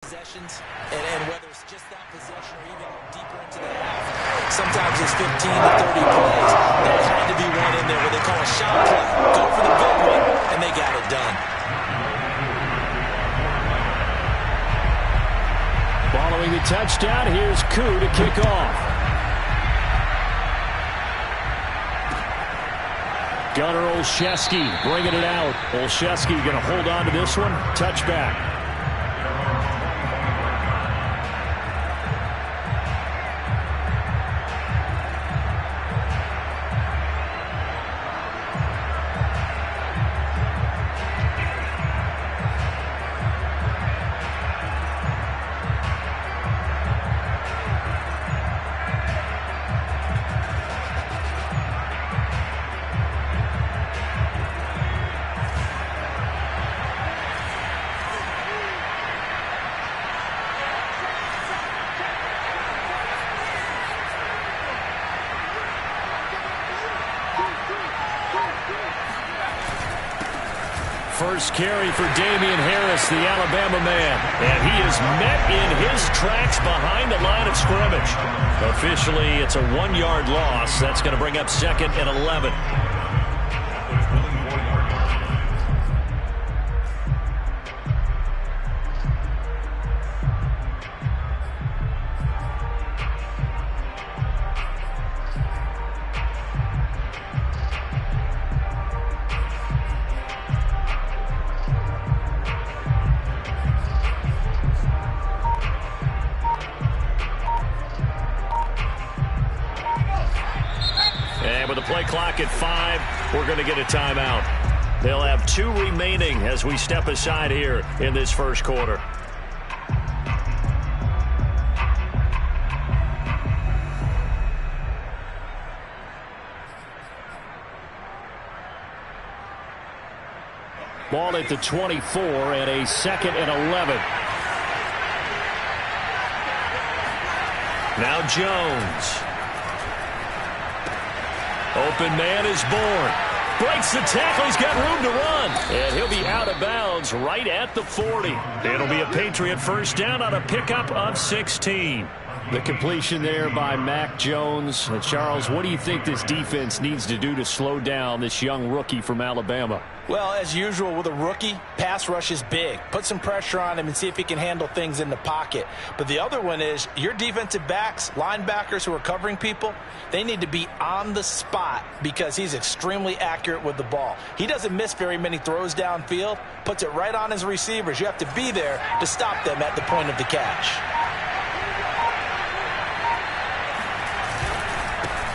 possessions, and whether it's just that possession or even deeper into the half, sometimes it's 15 to 30 plays. There had to be one in there where they call a shot play. Go for the big one, and they got it done. Following the touchdown, here's Koo to kick off. Gunnar Olszewski bringing it out. Olszewski going to hold on to this one. Touchback. First carry for Damian Harris, the Alabama man. And he is met in his tracks behind the line of scrimmage. Officially, it's a 1-yard loss. That's going to bring up 2nd and 11. With the play clock at 5, we're going to get a timeout. They'll have 2 remaining as we step aside here in this first quarter. Ball at the 24 and a 2nd and 11. Now Jones. Open man is born. Breaks the tackle. He's got room to run. And he'll be out of bounds right at the 40. It'll be a Patriot first down on a pickup of 16. The completion there by Mac Jones. And Charles, what do you think this defense needs to do to slow down this young rookie from Alabama? Well, as usual with a rookie, pass rush is big. Put some pressure on him and see if he can handle things in the pocket. But the other one is your defensive backs, linebackers who are covering people, they need to be on the spot because he's extremely accurate with the ball. He doesn't miss very many throws downfield, puts it right on his receivers. You have to be there to stop them at the point of the catch.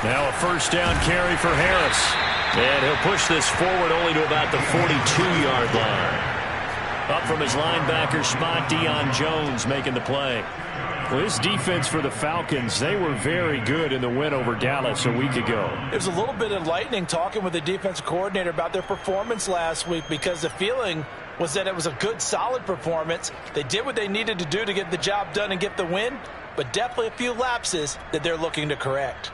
Now a first down carry for Harris. And he'll push this forward only to about the 42-yard line. Up from his linebacker spot, Deion Jones making the play. Well, this defense for the Falcons, they were very good in the win over Dallas a week ago. It was a little bit enlightening talking with the defensive coordinator about their performance last week because the feeling was that it was a good, solid performance. They did what they needed to do to get the job done and get the win, but definitely a few lapses that they're looking to correct.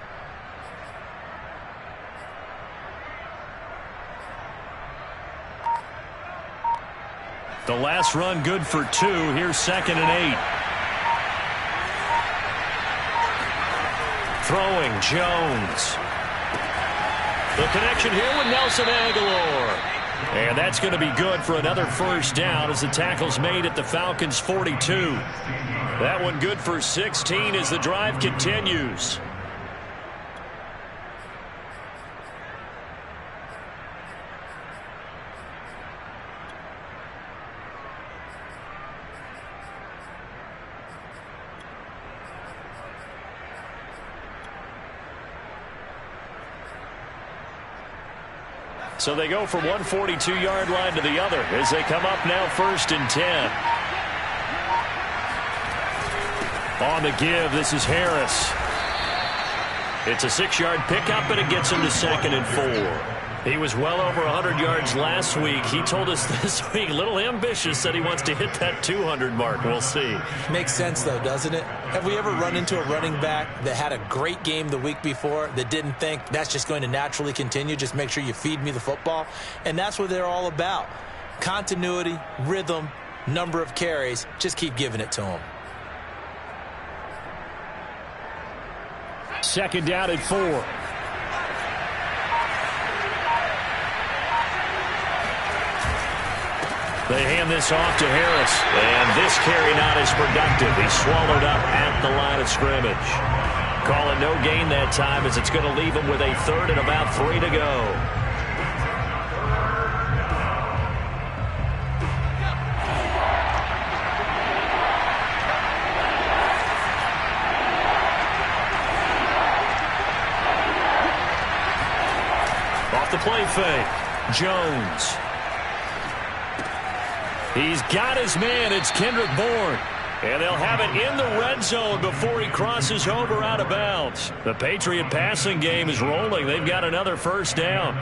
The last run good for 2. Here's 2nd and 8. Throwing Jones. The connection here with Nelson Aguilar. And that's going to be good for another first down as the tackle's made at the Falcons' 42. That one good for 16 as the drive continues. So they go from one 42-yard line to the other as they come up now 1st and 10. On the give, this is Harris. It's a 6-yard pickup, and it gets him to 2nd and 4. He was well over 100 yards last week. He told us this week, a little ambitious, said he wants to hit that 200 mark. We'll see. Makes sense, though, doesn't it? Have we ever run into a running back that had a great game the week before that didn't think that's just going to naturally continue? Just make sure you feed me the football. And that's what they're all about. Continuity, rhythm, number of carries. Just keep giving it to him. Second down and 4. They hand this off to Harris. And this carry not as productive. He's swallowed up at the line of scrimmage. Call it no gain that time as it's going to leave him with a third and about 3 to go. Off the play fake. Jones. He's got his man. It's Kendrick Bourne. And they'll have it in the red zone before he crosses over out of bounds. The Patriot passing game is rolling. They've got another first down.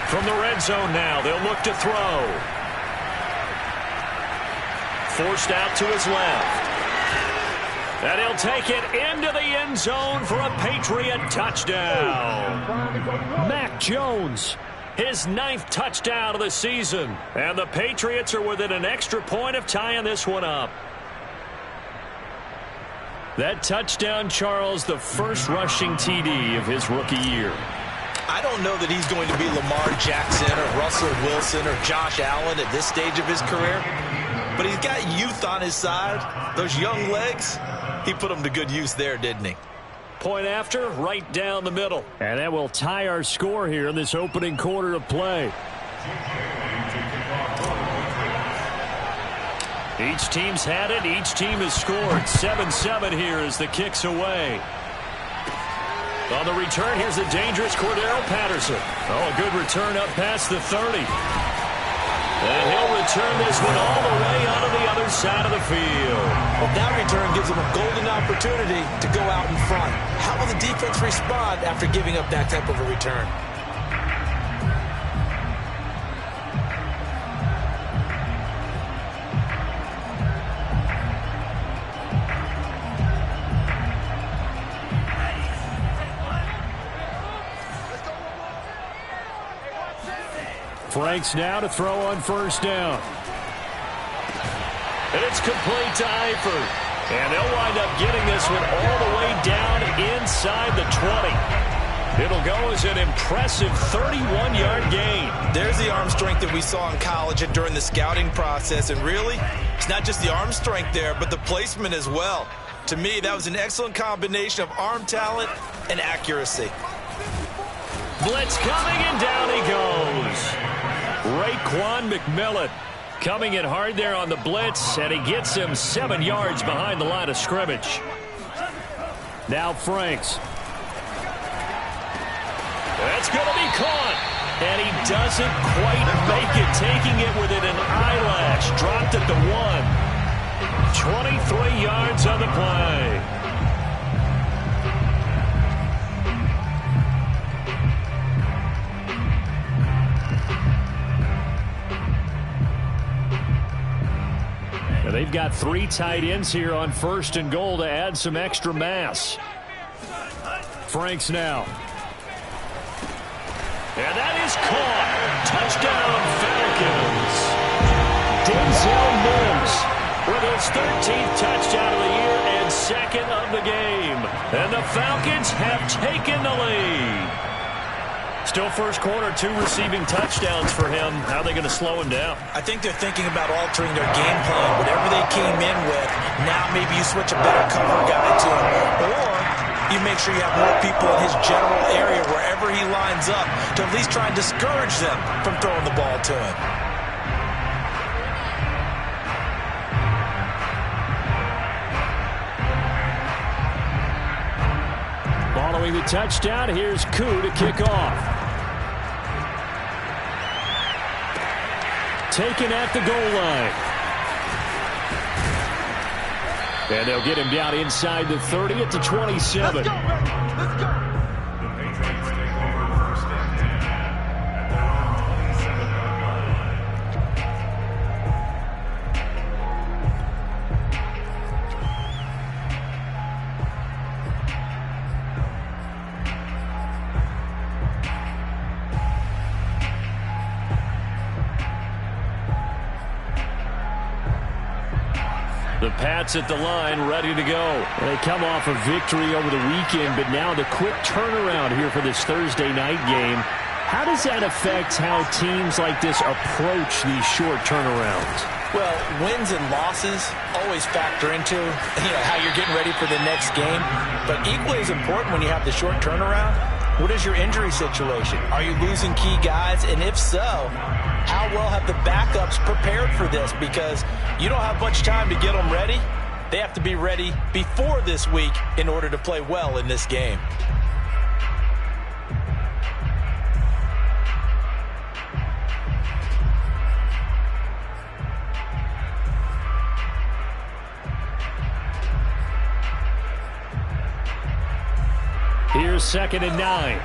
From the red zone now, they'll look to throw. Forced out to his left. And he'll take it into the end zone for a Patriot touchdown. Mac Jones, his 9th touchdown of the season. And the Patriots are within an extra point of tying this one up. That touchdown, Charles, the first rushing TD of his rookie year. I don't know that he's going to be Lamar Jackson or Russell Wilson or Josh Allen at this stage of his career, but he's got youth on his side. Those young legs, he put them to good use there, didn't he? Point after, right down the middle. And that will tie our score here in this opening quarter of play. Each team's had it. Each team has scored. 7-7 here as the kick's away. On the return, here's the dangerous Cordero Patterson. Oh, a good return up past the 30. And he'll return this one all the way onto the other side of the field. Well, that return gives him a golden opportunity to go out in front. How will the defense respond after giving up that type of a return? Franks now to throw on first down. And it's complete to Eifert. And they'll wind up getting this one all the way down inside the 20. It'll go as an impressive 31-yard gain. There's the arm strength that we saw in college and during the scouting process. And really, it's not just the arm strength there, but the placement as well. To me, that was an excellent combination of arm talent and accuracy. Blitz coming, and down he goes. Raekwon McMillan coming in hard there on the blitz, and he gets him 7 yards behind the line of scrimmage. Now Franks. That's going to be caught, and he doesn't quite make it, taking it within an eyelash. Dropped at the 1. 23 yards on the play. They've got 3 tight ends here on first and goal to add some extra mass. Franks now. And that is caught. Touchdown, Falcons. Denzel Mims with his 13th touchdown of the year and 2nd of the game. And the Falcons have taken the lead. Still first quarter, 2 receiving touchdowns for him. How are they going to slow him down? I think they're thinking about altering their game plan. Whatever they came in with, now maybe you switch a better cover guy to him. Or you make sure you have more people in his general area wherever he lines up to at least try and discourage them from throwing the ball to him. Following the touchdown, here's Koo to kick off. taken at the goal line. And they'll get him down inside the 30 at the 27. Let's go, baby. Let's go. The Pats at the line, ready to go. They come off a victory over the weekend, but now the quick turnaround here for this Thursday night game. How does that affect how teams like this approach these short turnarounds? Well, wins and losses always factor into how you're getting ready for the next game. But equally as important when you have the short turnaround, what is your injury situation? Are you losing key guys? And if so, how well have the backups prepared for this? Because you don't have much time to get them ready. They have to be ready before this week in order to play well in this game. Here's 2nd and 9.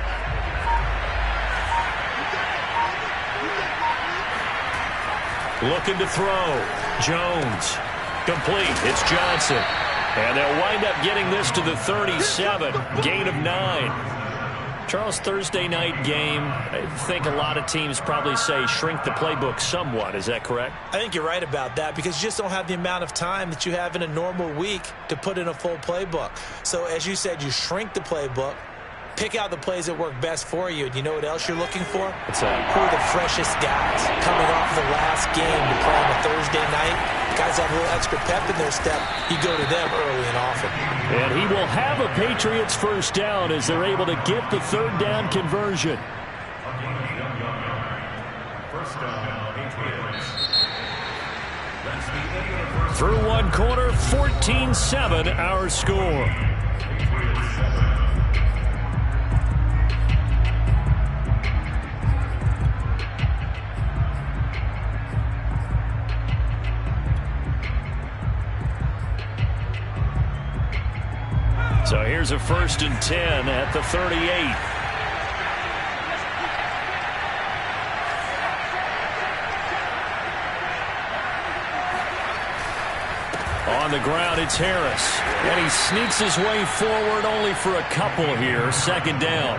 Looking to throw. Jones. Complete. It's Johnson. And they'll wind up getting this to the 37. Gain of 9. Charles, Thursday night game, I think a lot of teams probably say shrink the playbook somewhat. Is that correct? I think you're right about that because you just don't have the amount of time that you have in a normal week to put in a full playbook. So as you said, you shrink the playbook, pick out the plays that work best for you. And you know what else you're looking for? What's that? Who are the freshest guys coming off the last game to play on a Thursday night? Guys have a little extra pep in their step. You go to them early and often. And he will have a Patriots first down as they're able to get the 3rd down conversion. Through one quarter, 14-7 our score. So here's a 1st and 10 at the 38. On the ground, it's Harris. And he sneaks his way forward only for a couple here. 2nd down.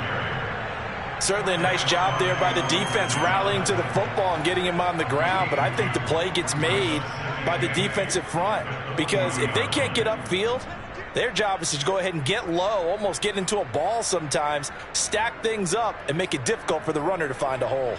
Certainly a nice job there by the defense rallying to the football and getting him on the ground. But I think the play gets made by the defensive front. Because if they can't get upfield, their job is to go ahead and get low, almost get into a ball sometimes, stack things up, and make it difficult for the runner to find a hole.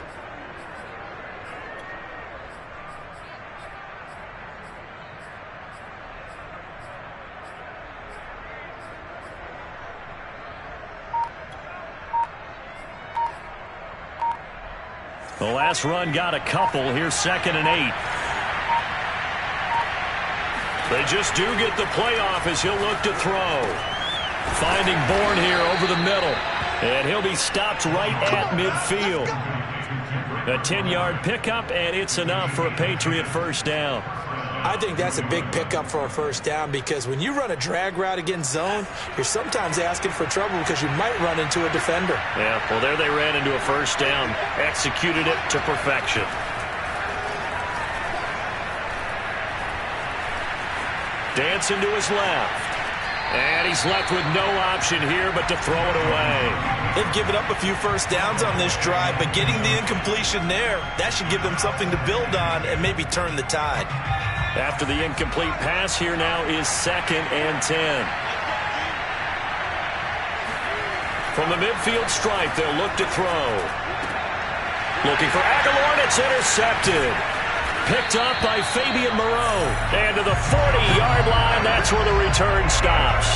The last run got a couple. Here's 2nd and 8. They just do get the playoff as he'll look to throw. Finding Bourne here over the middle. And he'll be stopped right at midfield. A 10-yard pickup, and it's enough for a Patriot first down. I think that's a big pickup for a first down because when you run a drag route against zone, you're sometimes asking for trouble because you might run into a defender. Yeah, well, there they ran into a first down. Executed it to perfection. Dancing to his left. And he's left with no option here but to throw it away. They've given up a few first downs on this drive, but getting the incompletion there, that should give them something to build on and maybe turn the tide. After the incomplete pass, here now is 2nd and 10. From the midfield stripe, they'll look to throw. Looking for Aguilar, and it's intercepted. Picked up by Fabian Moreau. And to the 40-yard line, that's where the return stops.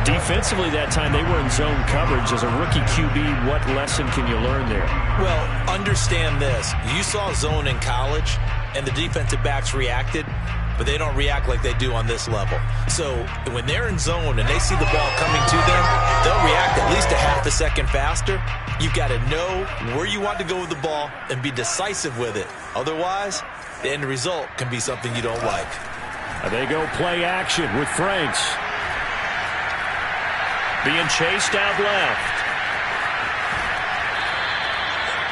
Defensively that time, they were in zone coverage. As a rookie QB, what lesson can you learn there? Well, understand this. You saw zone in college, and the defensive backs reacted, but they don't react like they do on this level. So when they're in zone and they see the ball coming to them, they'll react at least a half a second faster. You've got to know where you want to go with the ball and be decisive with it. Otherwise, the end result can be something you don't like. They go play action with Franks. Being chased out left.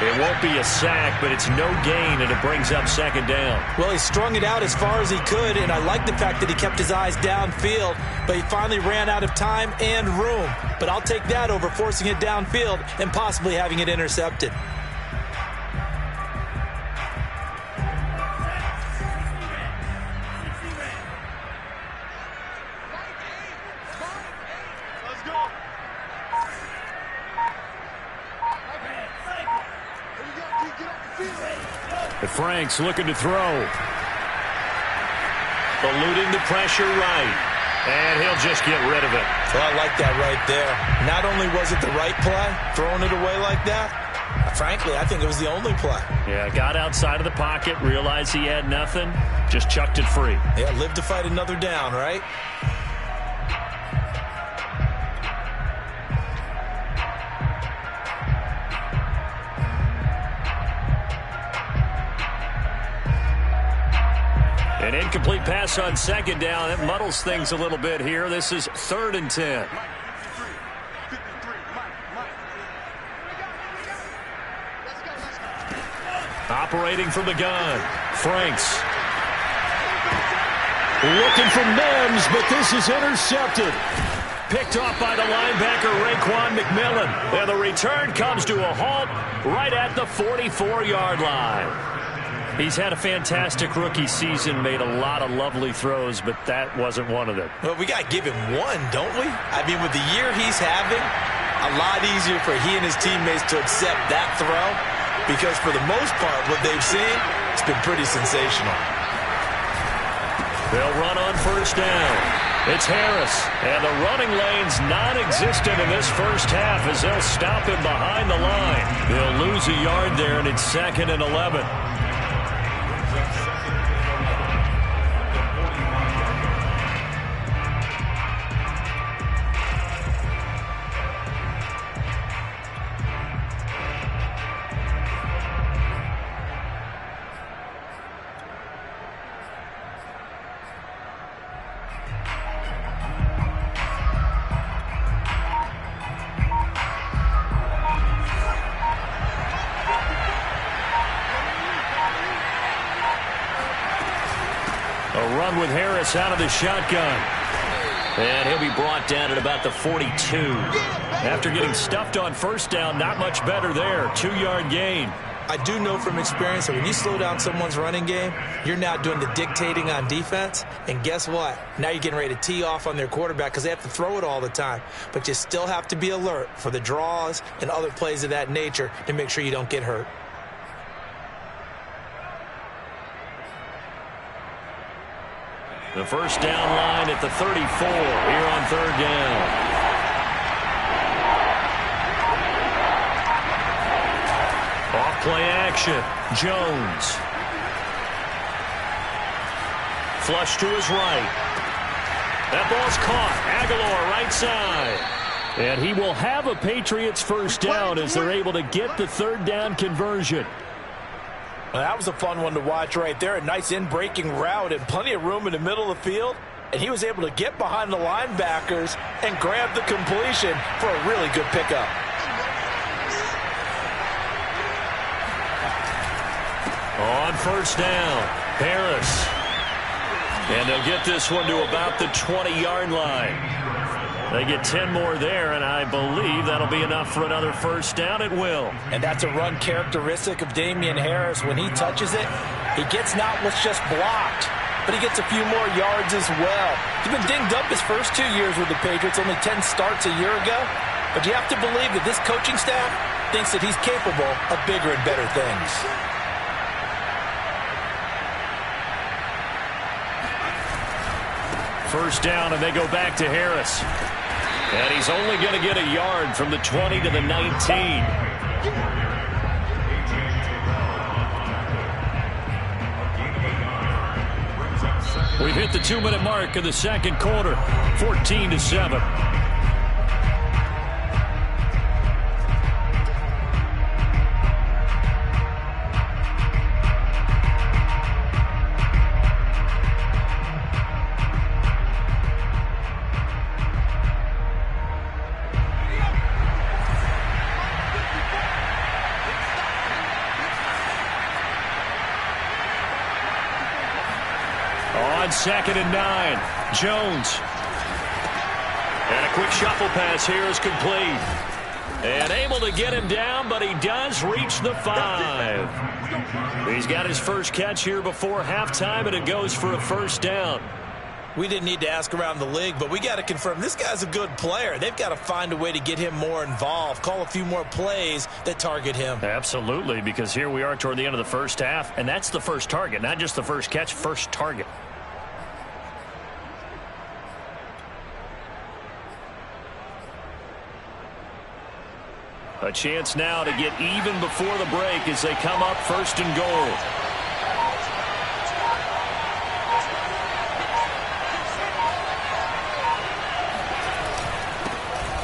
It won't be a sack, but it's no gain, and it brings up second down. Well, he strung it out as far as he could, and I like the fact that he kept his eyes downfield, but he finally ran out of time and room. But I'll take that over forcing it downfield and possibly having it intercepted. Franks looking to throw. Eluding the pressure right. And he'll just get rid of it. Well, I like that right there. Not only was it the right play, throwing it away like that, frankly, I think it was the only play. Yeah, got outside of the pocket, realized he had nothing, just chucked it free. Yeah, live to fight another down, right? An incomplete pass on second down. That muddles things a little bit here. This is 3rd and 10. Operating from the gun. Franks. Looking for Mims, but this is intercepted. Picked off by the linebacker, Raekwon McMillan. And the return comes to a halt right at the 44-yard line. He's had a fantastic rookie season, made a lot of lovely throws, but that wasn't one of them. Well, we got to give him one, don't we? I mean, with the year he's having, a lot easier for he and his teammates to accept that throw because for the most part, what they've seen, it's been pretty sensational. They'll run on first down. It's Harris, and the running lane's non-existent in this first half as they'll stop him behind the line. They'll lose a yard there, and it's 2nd and 11. With Harris out of the shotgun. And he'll be brought down at about the 42. After getting stuffed on first down, not much better there. 2-yard gain. I do know from experience that when you slow down someone's running game, you're now doing the dictating on defense. And guess what? Now you're getting ready to tee off on their quarterback because they have to throw it all the time. But you still have to be alert for the draws and other plays of that nature to make sure you don't get hurt. The first down line at the 34 here on 3rd down. Off play action. Jones. Flush to his right. That ball's caught. Aguilar right side. And he will have a Patriots first down as they're able to get the 3rd down conversion. Well, that was a fun one to watch right there. A nice in-breaking route and plenty of room in the middle of the field. And he was able to get behind the linebackers and grab the completion for a really good pickup. On first down, Harris. And they'll get this one to about the 20-yard line. They get 10 more there, and I believe that'll be enough for another first down. It will. And that's a run characteristic of Damian Harris. When he touches it, he gets not what's just blocked, but he gets a few more yards as well. He's been dinged up his first 2 years with the Patriots, only 10 starts a year ago. But you have to believe that this coaching staff thinks that he's capable of bigger and better things. First down, and they go back to Harris. And he's only going to get a yard from the 20 to the 19. We've hit the 2-minute mark of the second quarter, 14-7. on 2nd and 9. Jones. And a quick shuffle pass here is complete. And able to get him down, but he does reach the 5. He's got his first catch here before halftime, and it goes for a first down. We didn't need to ask around the league, but we got to confirm this guy's a good player. They've got to find a way to get him more involved, call a few more plays that target him. Absolutely, because here we are toward the end of the first half, and that's the first target, not just the first catch, first target. A chance now to get even before the break as they come up 1st and goal.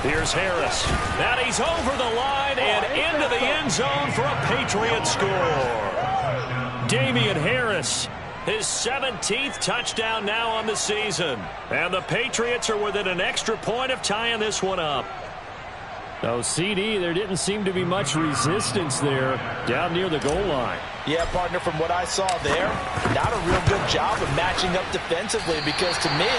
Here's Harris. Now he's over the line and into the end zone for a Patriot score. Damian Harris, his 17th touchdown now on the season. And the Patriots are within an extra point of tying this one up. Oh, CD, there didn't seem to be much resistance there down near the goal line. Yeah, partner, from what I saw there, not a real good job of matching up defensively because to me,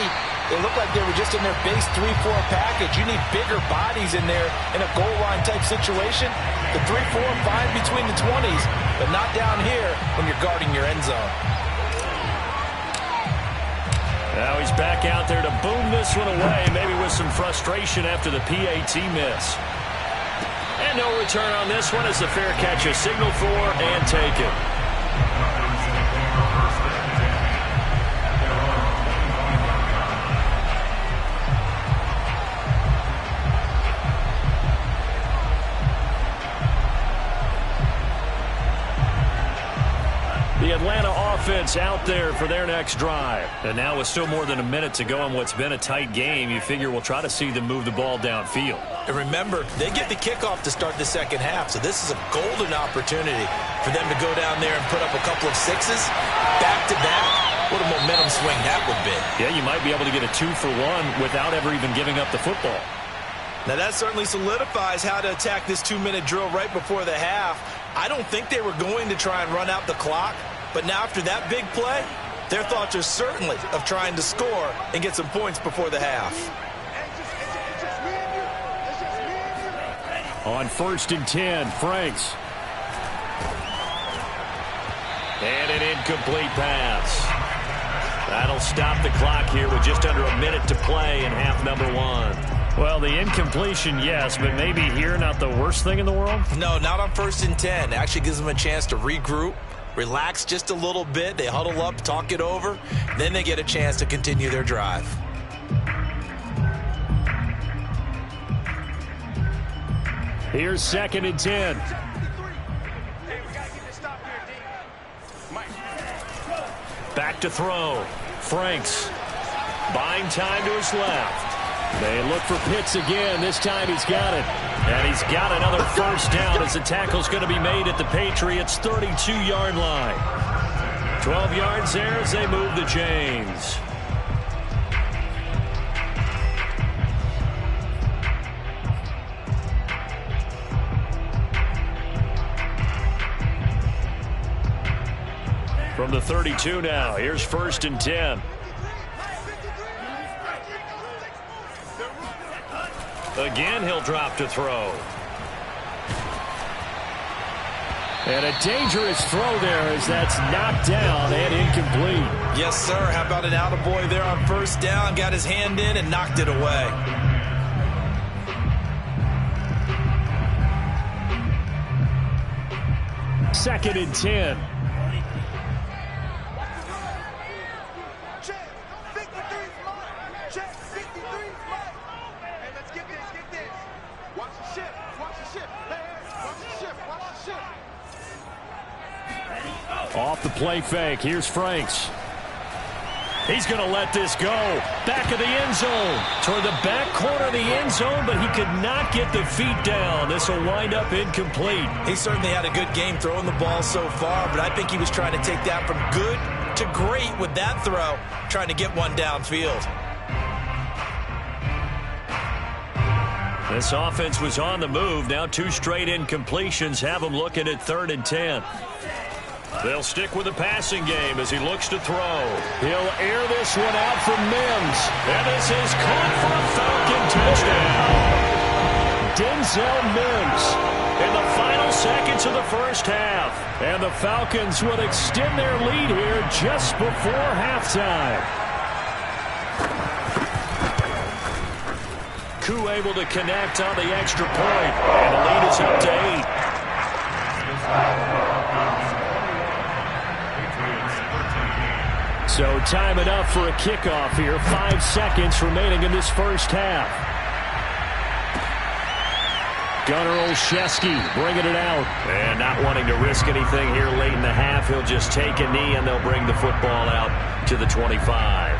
it looked like they were just in their base 3-4 package. You need bigger bodies in there in a goal line type situation. The 3-4 fine between the 20s, but not down here when you're guarding your end zone. Now he's back out there to boom this one away, maybe with some frustration after the PAT miss. And no return on this one as the fair catch is signaled for and taken. The Atlanta offense out there for their next drive. And now with still more than a minute to go in what's been a tight game, you figure we'll try to see them move the ball downfield. And remember, they get the kickoff to start the second half, so this is a golden opportunity for them to go down there and put up a couple of sixes back-to-back. What a momentum swing that would be. Yeah, you might be able to get a 2-for-1 without ever even giving up the football. Now that certainly solidifies how to attack this 2-minute drill right before the half. I don't think they were going to try and run out the clock, but now after that big play, their thoughts are certainly of trying to score and get some points before the half. On 1st and 10, Franks. And an incomplete pass. That'll stop the clock here with just under a minute to play in half number 1. Well, the incompletion, yes, but maybe here not the worst thing in the world? No, not on 1st and 10. It actually gives them a chance to regroup, relax just a little bit. They huddle up, talk it over. Then they get a chance to continue their drive. Here's 2nd and 10. Back to throw. Franks buying time to his left. They look for Pitts again. This time he's got it. And he's got another first down as the tackle's going to be made at the Patriots' 32-yard line. 12 yards there as they move the chains. From the 32 now, here's 1st and 10. Again, he'll drop to throw. And a dangerous throw there as that's knocked down and incomplete. Yes, sir. How about an attaboy there on 1st down? Got his hand in and knocked it away. Second and 10. Off the play fake. Here's Franks. He's going to let this go. Back of the end zone. Toward the back corner of the end zone, but he could not get the feet down. This will wind up incomplete. He certainly had a good game throwing the ball so far, but I think he was trying to take that from good to great with that throw, trying to get one downfield. This offense was on the move. Now 2 straight incompletions have them looking at 3rd and 10. They'll stick with the passing game as he looks to throw. He'll air this one out for Mims. And this is caught for a Falcon touchdown. Denzel Mims In the final seconds of the first half. And the Falcons will extend their lead here just before halftime. Koo able to connect on the extra point. And the lead is up to 8. So time enough for a kickoff here. 5 seconds remaining in this first half. Gunnar Olszewski bringing it out. And not wanting to risk anything here late in the half, he'll just take a knee and they'll bring the football out to the 25.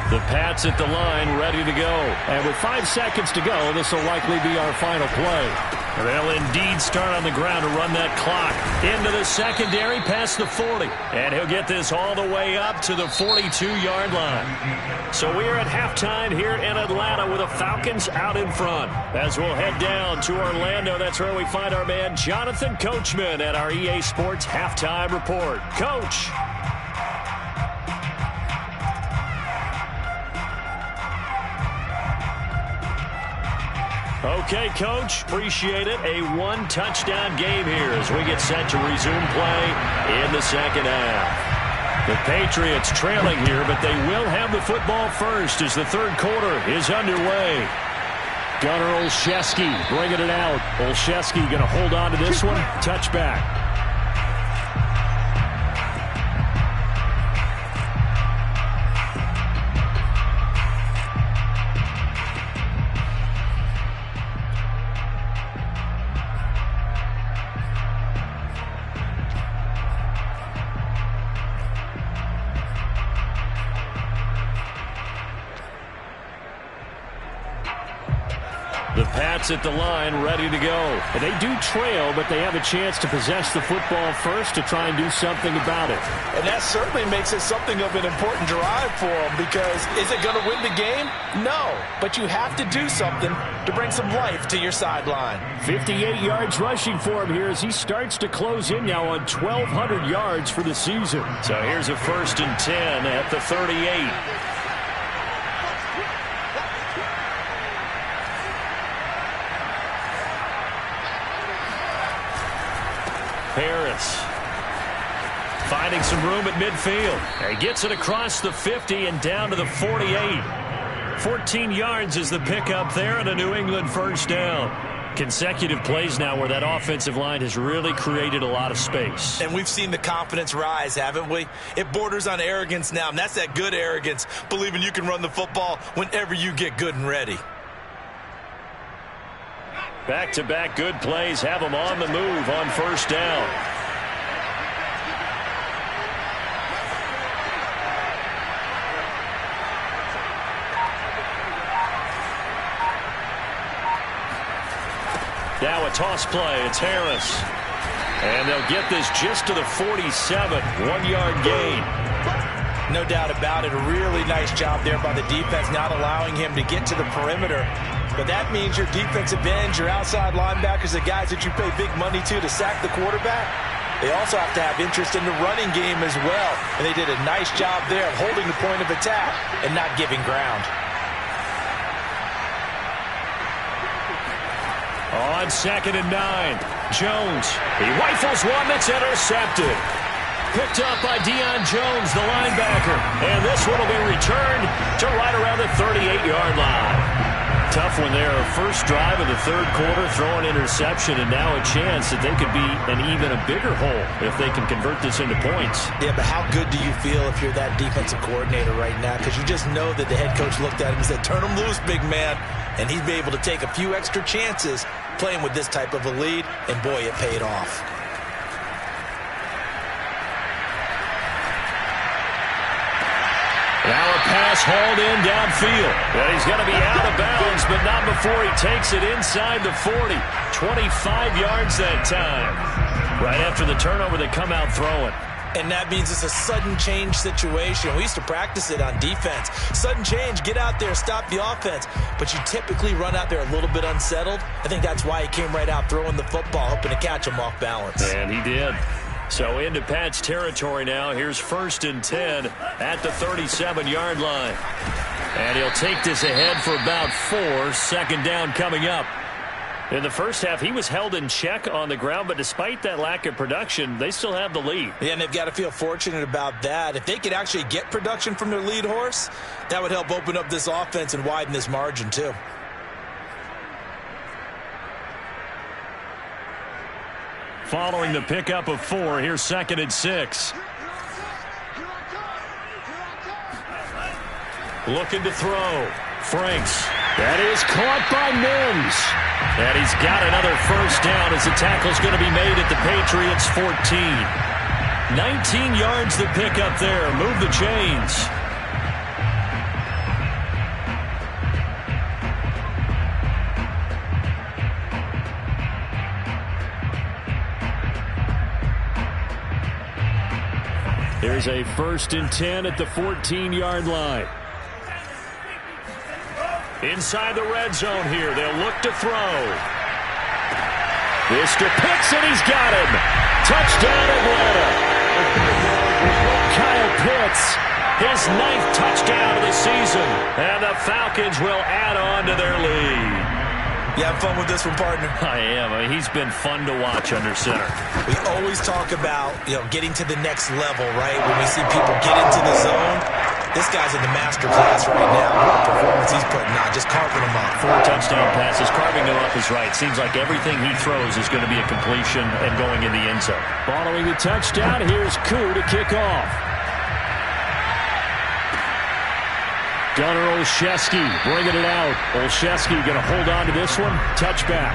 The Pats at the line, ready to go. And with 5 seconds to go, this will likely be our final play. They'll indeed start on the ground to run that clock. Into the secondary, past the 40. And he'll get this all the way up to the 42-yard line. So we are at halftime here in Atlanta with the Falcons out in front. As we'll head down to Orlando, that's where we find our man Jonathan Coachman at our EA Sports Halftime Report. Coach. Okay, Coach, appreciate it. A one-touchdown game here as we get set to resume play in the second half. The Patriots trailing here, but they will have the football first as the third quarter is underway. Gunnar Olszewski bringing it out. Olszewski going to hold on to this one. Touchback. The Pats at the line, ready to go. And they do trail, but they have a chance to possess the football first to try and do something about it. And that certainly makes it something of an important drive for them, because is it going to win the game? No, but you have to do something to bring some life to your sideline. 58 yards rushing for him here as he starts to close in now on 1,200 yards for the season. So here's a 1st and 10 at the 38. Harris finding some room at midfield. He gets it across the 50 and down to the 48. 14 yards is the pickup there and a New England first down. Consecutive plays now where that offensive line has really created a lot of space. And we've seen the confidence rise, haven't we? It borders on arrogance now, and that's that good arrogance, believing you can run the football whenever you get good and ready. Back-to-back good plays have them on the move on first down. Now a toss play. It's Harris. And they'll get this just to the 47. 1-yard gain. No doubt about it. A really nice job there by the defense, not allowing him to get to the perimeter. But that means your defensive ends, your outside linebackers, the guys that you pay big money to sack the quarterback, they also have to have interest in the running game as well. And they did a nice job there of holding the point of attack and not giving ground. On 2nd and 9, Jones. He rifles one that's intercepted. Picked up by Deion Jones, the linebacker. And this one will be returned to right around the 38-yard line. Tough one there. First drive of the third quarter, throw an interception, and now a chance that they could be an even a bigger hole if they can convert this into points. Yeah, but how good do you feel if you're that defensive coordinator right now? Because you just know that the head coach looked at him and said, turn him loose, big man. And he'd be able to take a few extra chances playing with this type of a lead, and boy, it paid off. Now a pass hauled in downfield. And he's going to be out of bounds, but not before he takes it inside the 40. 25 yards that time. Right after the turnover, they come out throwing. And that means it's a sudden change situation. We used to practice it on defense. Sudden change, get out there, stop the offense. But you typically run out there a little bit unsettled. I think that's why he came right out throwing the football, hoping to catch him off balance. And he did. So into Pat's territory now. Here's 1st and 10 at the 37-yard line. And he'll take this ahead for about 4. 2nd down coming up. In the first half, he was held in check on the ground, but despite that lack of production, they still have the lead. Yeah, and they've got to feel fortunate about that. If they could actually get production from their lead horse, that would help open up this offense and widen this margin too. Following the pickup of 4, here's 2nd and 6. Looking to throw. Franks. That is caught by Mims. And he's got another 1st down as the tackle's going to be made at the Patriots' 14. 19 yards to pick up there. Move the chains. Here's a 1st and 10 at the 14-yard line. Inside the red zone here. They'll look to throw. This to Pitts, and he's got him. Touchdown, Atlanta. Kyle Pitts, his 9th touchdown of the season. And the Falcons will add on to their lead. You having fun with this one, partner? I am. I mean, he's been fun to watch under center. We always talk about, getting to the next level, right? When we see people get into the zone, this guy's in the master class right now. What a performance he's putting on, just carving them up. 4 touchdown passes, carving them up is right. Seems like everything he throws is going to be a completion and going in the end zone. Following the touchdown, here's Koo to kick off. Gunnar Olszewski bringing it out. Olszewski going to hold on to this one. Touchback.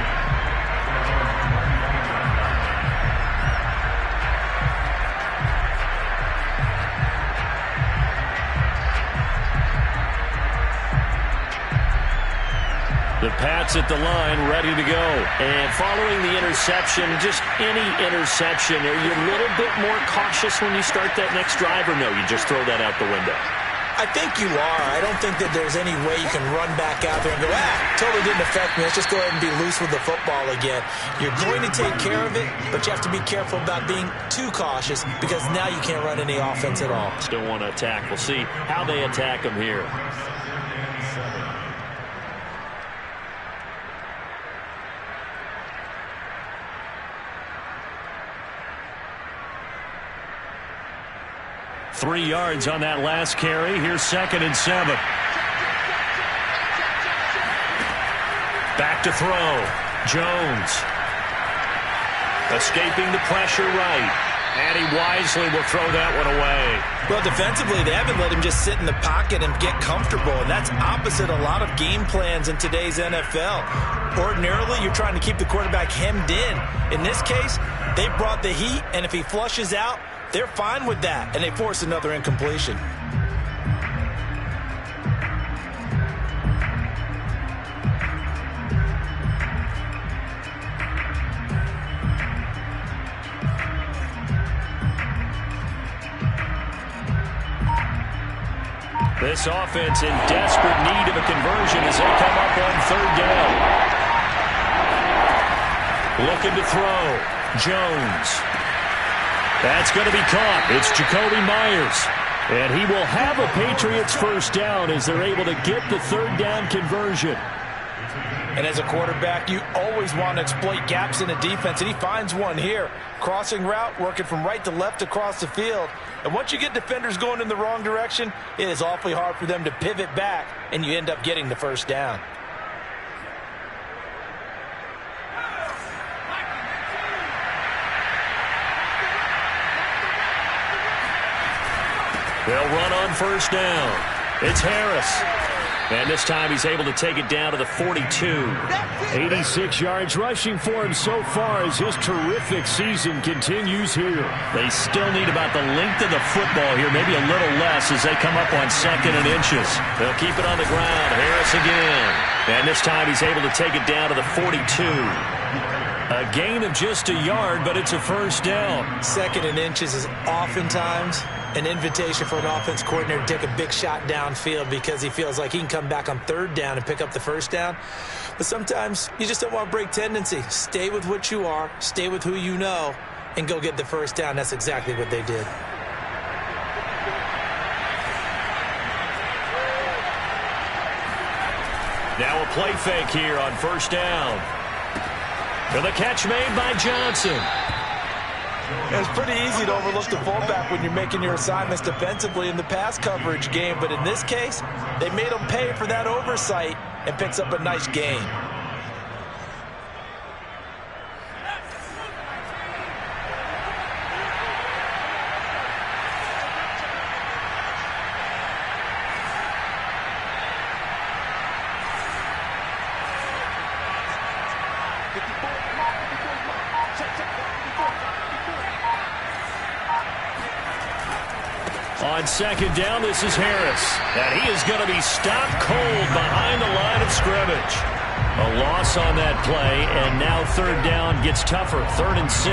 The Pats at the line, ready to go. And following the interception, just any interception, are you a little bit more cautious when you start that next drive, or no, you just throw that out the window? I think you are. I don't think that there's any way you can run back out there and go, totally didn't affect me. Let's just go ahead and be loose with the football again. You're going to take care of it, but you have to be careful about being too cautious because now you can't run any offense at all. Still want to attack. We'll see how they attack them here. Three yards on that last carry. Here's 2nd and 7. Back to throw. Jones. Escaping the pressure right. And he wisely will throw that one away. Well, defensively, they haven't let him just sit in the pocket and get comfortable, and that's opposite a lot of game plans in today's NFL. Ordinarily, you're trying to keep the quarterback hemmed in. In this case, they brought the heat, and if he flushes out, they're fine with that, and they force another incompletion. This offense in desperate need of a conversion as they come up on 3rd down. Looking to throw. Jones. That's going to be caught. It's Jacoby Myers. And he will have a Patriots 1st down as they're able to get the 3rd down conversion. And as a quarterback, you always want to exploit gaps in a defense, and he finds one here. Crossing route, working from right to left across the field. And once you get defenders going in the wrong direction, it is awfully hard for them to pivot back, and you end up getting the 1st down. They'll run on 1st down. It's Harris. And this time he's able to take it down to the 42. 86 yards rushing for him so far as his terrific season continues here. They still need about the length of the football here, maybe a little less as they come up on 2nd and inches. They'll keep it on the ground. Harris again. And this time he's able to take it down to the 42. A gain of just a yard, but it's a first down. 2nd and inches is oftentimes an invitation for an offense coordinator to take a big shot downfield because he feels like he can come back on 3rd down and pick up the first down. But sometimes you just don't want to break tendency. Stay with what you are, stay with who you know, and go get the first down. That's exactly what they did. Now a play fake here on 1st down. For the catch made by Johnson. It's pretty easy to overlook the fullback when you're making your assignments defensively in the pass coverage game, but in this case, they made him pay for that oversight and picks up a nice gain. On 2nd down, this is Harris. And he is going to be stopped cold behind the line of scrimmage. A loss on that play, and now 3rd down gets tougher. 3rd and 6.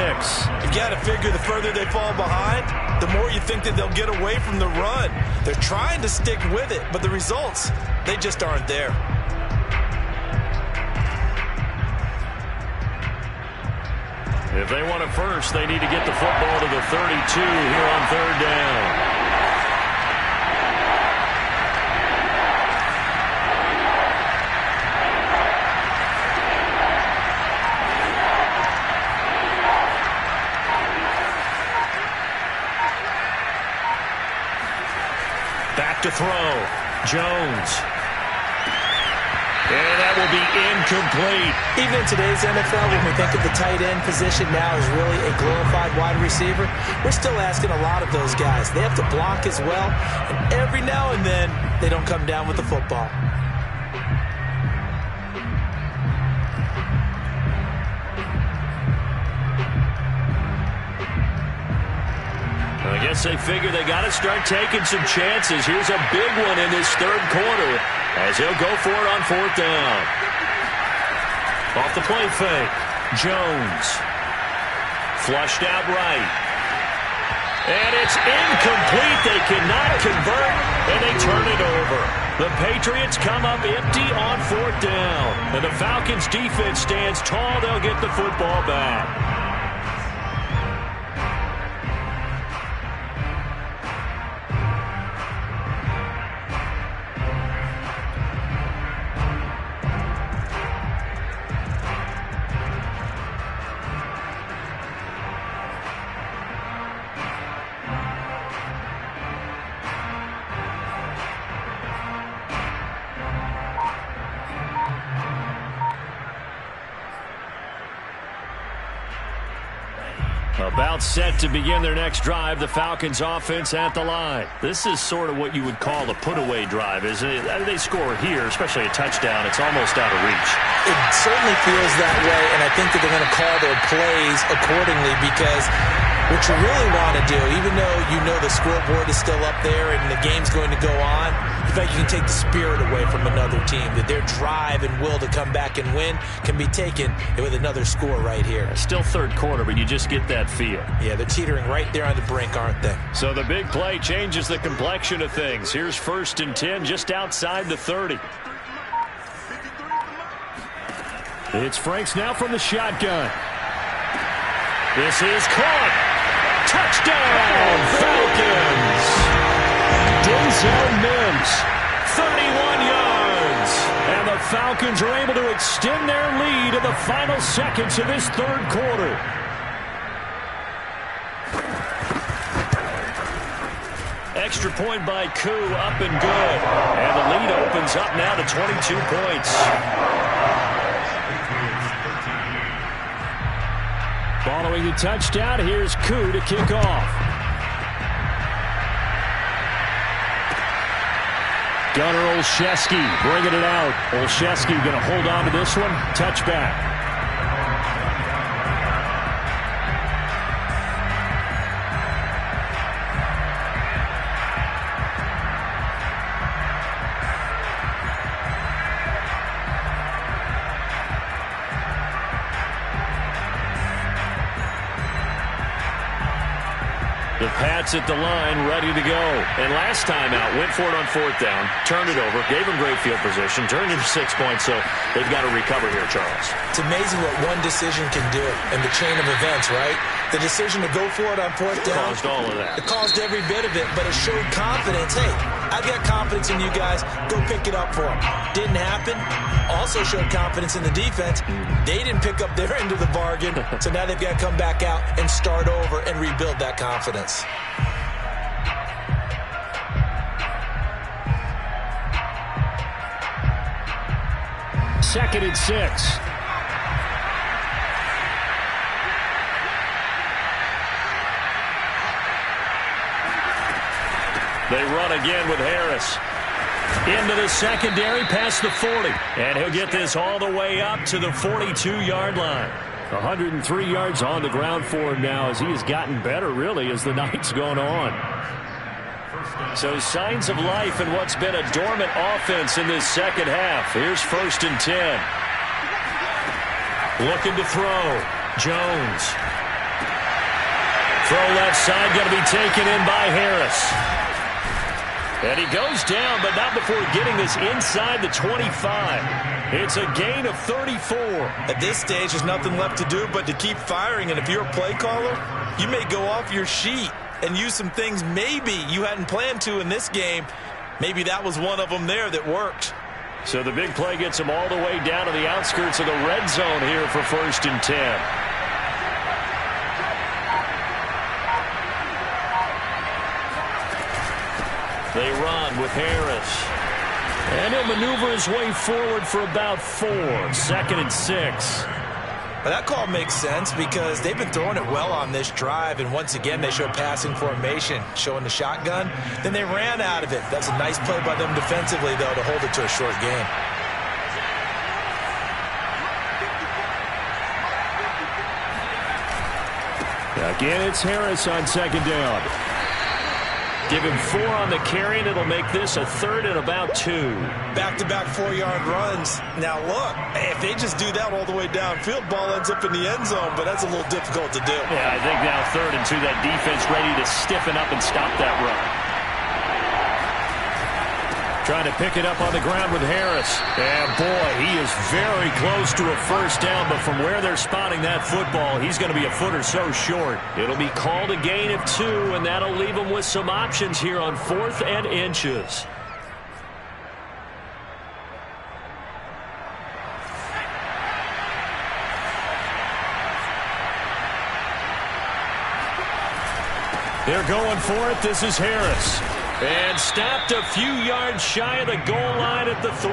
You got to figure the further they fall behind, the more you think that they'll get away from the run. They're trying to stick with it, but the results, they just aren't there. If they want it first, they need to get the football to the 32 here on 3rd down. Back to throw. Jones. And that will be incomplete. Even in today's NFL, when we think of the tight end position now as really a glorified wide receiver, we're still asking a lot of those guys. They have to block as well, and every now and then, they don't come down with the football. I guess they figure they got to start taking some chances. Here's a big one in this 3rd quarter as he'll go for it on 4th down. Off the play fake. Jones. Flushed out right. And it's incomplete. They cannot convert, and they turn it over. The Patriots come up empty on 4th down. And the Falcons defense stands tall. They'll get the football back. About set to begin their next drive, the Falcons offense at the line. This is sort of what you would call a put-away drive, isn't it? They score here, especially a touchdown. It's almost out of reach. It certainly feels that way, and I think that they're going to call their plays accordingly because what you really want to do, even though you know the scoreboard is still up there and the game's going to go on, in fact, you can take the spirit away from another team, that their drive and will to come back and win can be taken with another score right here. Still 3rd quarter, but you just get that feel. Yeah, they're teetering right there on the brink, aren't they? So the big play changes the complexion of things. Here's 1st and 10 just outside the 30. It's Franks now from the shotgun. This is caught. Touchdown, Falcons! Denzel Mims. 31 yards. And the Falcons are able to extend their lead in the final seconds of this 3rd quarter. Extra point by Koo, up and good. And the lead opens up now to 22 points. Following the touchdown, here's Koo to kick off. Gunnar Olszewski bringing it out. Olszewski going to hold on to this one. Touchback. The Pats at the line, ready to go. And last time out, went for it on 4th down, turned it over, gave them great field position, turned into 6 points, so they've got to recover here, Charles. It's amazing what one decision can do in the chain of events, right? The decision to go for it on 4th down. Caused all of that. It caused every bit of it, but it showed confidence. Hey, I've got confidence in you guys. Go pick it up for them. Didn't happen. Also showed confidence in the defense. They didn't pick up their end of the bargain, so now they've got to come back out and start over and rebuild that confidence. Second and 6. They run again with Harris. Into the secondary, past the 40. And he'll get this all the way up to the 42-yard line. 103 yards on the ground for him now as he has gotten better, really, as the night's gone on. So signs of life in what's been a dormant offense in this second half. Here's 1st and 10. Looking to throw. Jones. Throw left side, going to be taken in by Harris. And he goes down, but not before getting this inside the 25. It's a gain of 34. At this stage, there's nothing left to do but to keep firing. And if you're a play caller, you may go off your sheet and use some things maybe you hadn't planned to in this game. Maybe that was one of them there that worked. So the big play gets him all the way down to the outskirts of the red zone here for 1st and 10. They run with Harris. And he'll maneuver his way forward for about 4. 2nd and 6. Well, that call makes sense because they've been throwing it well on this drive, and once again they show passing formation, showing the shotgun. Then they ran out of it. That's a nice play by them defensively, though, to hold it to a short game. Again, it's Harris on 2nd down. Give him 4 on the carry, and it'll make this a 3rd and about 2. Back-to-back 4-yard runs. Now, look, if they just do that all the way downfield, ball ends up in the end zone, but that's a little difficult to do. Yeah, I think now 3rd and 2, that defense ready to stiffen up and stop that run. Trying to pick it up on the ground with Harris. And, boy, he is very close to a 1st down, but from where they're spotting that football, he's going to be a foot or so short. It'll be called a gain of 2, and that'll leave them with some options here on 4th and inches. They're going for it. This is Harris. And stopped a few yards shy of the goal line at the 3.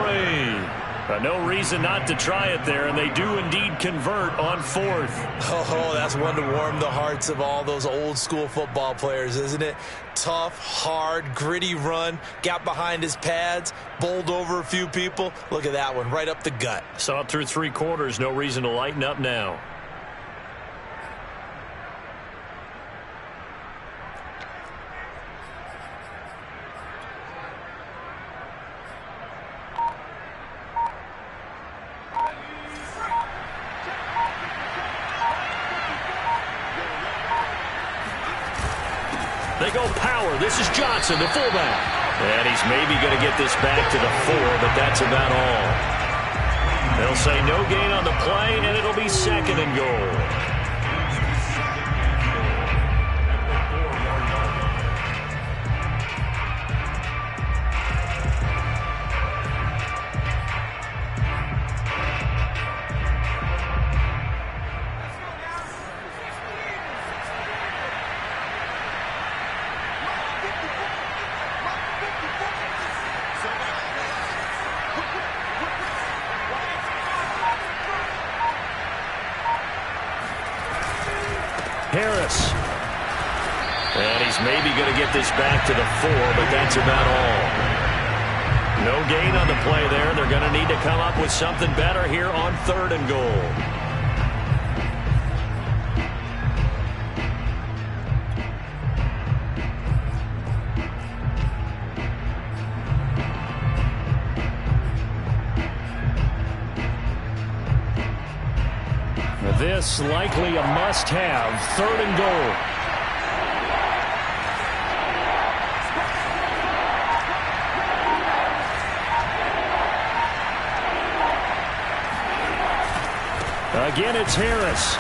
But no reason not to try it there, and they do indeed convert on 4th. Oh, that's one to warm the hearts of all those old-school football players, isn't it? Tough, hard, gritty run, got behind his pads, bowled over a few people. Look at that one, right up the gut. Saw it through 3 quarters, no reason to lighten up now. They go power. This is Johnson, the fullback. And he's maybe going to get this back to the 4, but that's about all. They'll say no gain on the play, and it'll be 2nd and goal. Harris. And he's maybe going to get this back to the 4, but that's about all. No gain on the play there. They're going to need to come up with something better here on 3rd and goal. This likely a must-have. 3rd and goal. Again, it's Harris.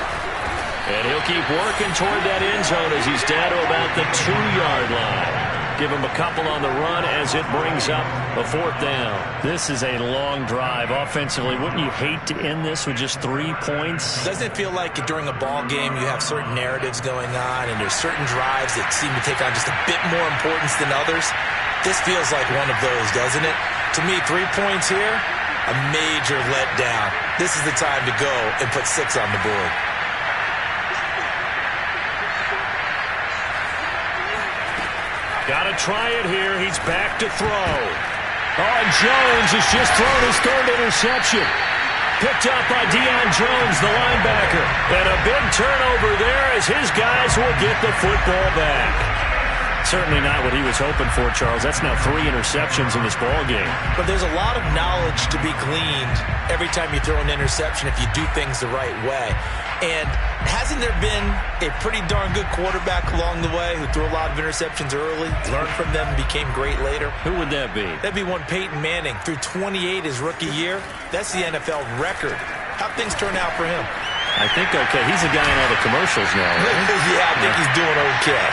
And he'll keep working toward that end zone as he's down to about the 2-yard line. Give him a couple on the run as it brings up a 4th down. This is a long drive offensively. Wouldn't you hate to end this with just 3 points? Doesn't it feel like during a ball game you have certain narratives going on and there's certain drives that seem to take on just a bit more importance than others? This feels like one of those, doesn't it? To me, 3 points here, a major letdown. This is the time to go and put 6 on the board. Got to try it here. He's back to throw. Oh, and Jones has just thrown his 3rd interception. Picked up by Deion Jones, the linebacker. And a big turnover there as his guys will get the football back. Certainly not what he was hoping for, Charles. That's now 3 interceptions in this ball game. But there's a lot of knowledge to be gleaned every time you throw an interception if you do things the right way. And hasn't there been a pretty darn good quarterback along the way who threw a lot of interceptions early, learned from them, and became great later? Who would that be? That'd be one Peyton Manning. Threw 28 his rookie year. That's the NFL record. How'd things turn out for him? I think okay. He's a guy in all the commercials now, right? Yeah, I think he's doing okay.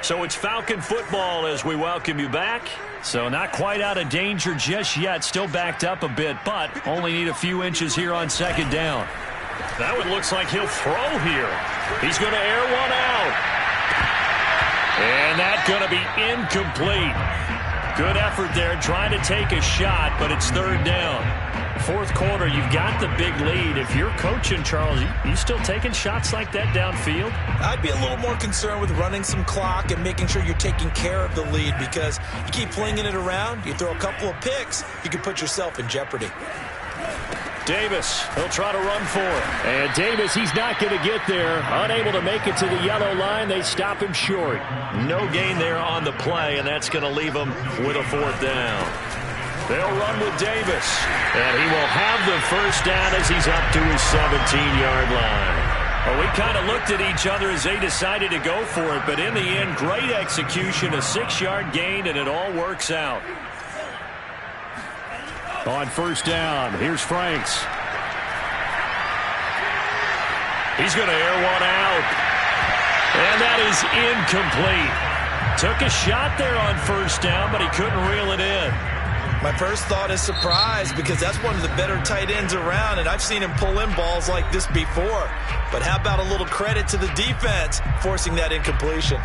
So it's Falcon football as we welcome you back. So not quite out of danger just yet. Still backed up a bit, but only need a few inches here on 2nd down. That one looks like he'll throw here. He's going to air one out. And that's going to be incomplete. Good effort there trying to take a shot, but it's 3rd down. 4th quarter, you've got the big lead. If you're coaching, Charles, you still taking shots like that downfield? I'd be a little more concerned with running some clock and making sure you're taking care of the lead, because you keep flinging it around, you throw a couple of picks, you can put yourself in jeopardy. Davis, he'll try to run for it. And Davis, he's not going to get there. Unable to make it to the yellow line. They stop him short. No gain there on the play, and that's going to leave him with a 4th down. They'll run with Davis, and he will have the 1st down as he's up to his 17-yard line. Well, we kind of looked at each other as they decided to go for it, but in the end, great execution, a 6-yard gain, and it all works out. On 1st down, here's Franks. He's going to air one out, and that is incomplete. Took a shot there on 1st down, but he couldn't reel it in. My first thought is surprise, because that's one of the better tight ends around, and I've seen him pull in balls like this before. But how about a little credit to the defense forcing that incompletion?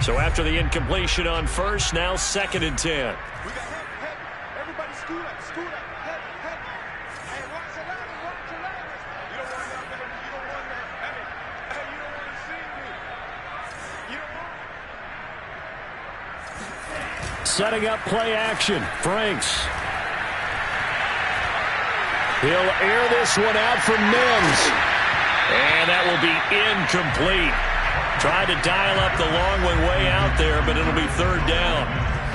So after the incompletion on 1st, now 2nd and 10. We got head. Everybody scoot up. Head. Hey, watch the line. You don't want that, baby. You don't want that. Hey, you don't want to see me. You don't want. Setting up play action. Franks. He'll air this one out from Mims. And that will be incomplete. Tried to dial up the long one way out there, but it'll be 3rd down.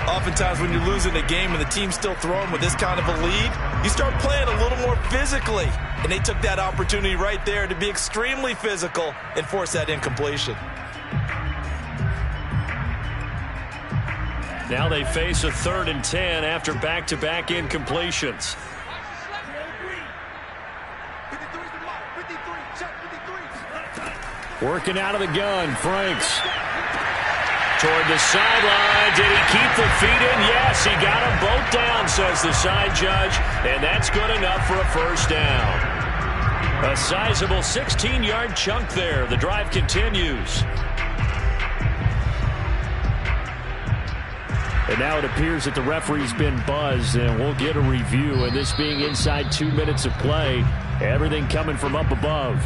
Oftentimes when you're losing a game and the team's still throwing with this kind of a lead, you start playing a little more physically. And they took that opportunity right there to be extremely physical and force that incompletion. Now they face a 3rd and 10 after back-to-back incompletions. Working out of the gun, Franks. Toward the sideline. Did he keep the feet in? Yes, he got them both down, says the side judge. And that's good enough for a first down. A sizable 16-yard chunk there. The drive continues. And now it appears that the referee's been buzzed, and we'll get a review. And this being inside 2 minutes of play, everything coming from up above.